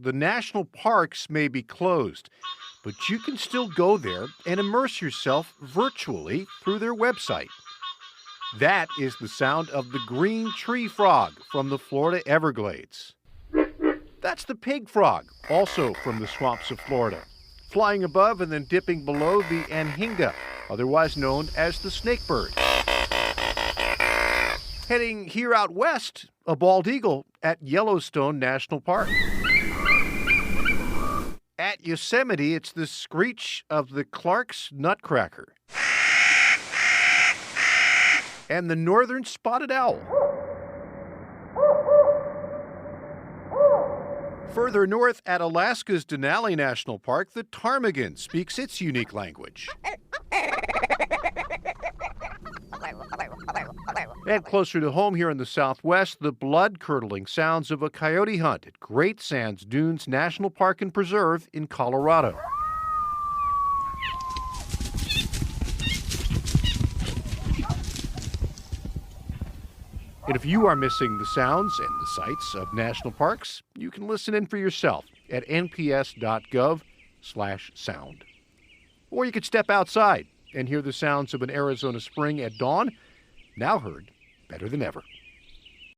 the national parks may be closed, but you can still go there and immerse yourself virtually through their website. That is the sound of the green tree frog from the Florida Everglades. That's the pig frog, also from the swamps of Florida, flying above and then dipping below the anhinga, otherwise known as the snakebird. Heading here out west, a bald eagle at Yellowstone National Park. At Yosemite, it's the screech of the Clark's nutcracker and the northern spotted owl. Further north at Alaska's Denali National Park, the ptarmigan speaks its unique language. And closer to home here in the Southwest, the blood-curdling sounds of a coyote hunt at Great Sands Dunes National Park and Preserve in Colorado. And if you are missing the sounds and the sights of national parks, you can listen in for yourself at nps.gov/sound. Or you could step outside and hear the sounds of an Arizona spring at dawn, now heard better than ever.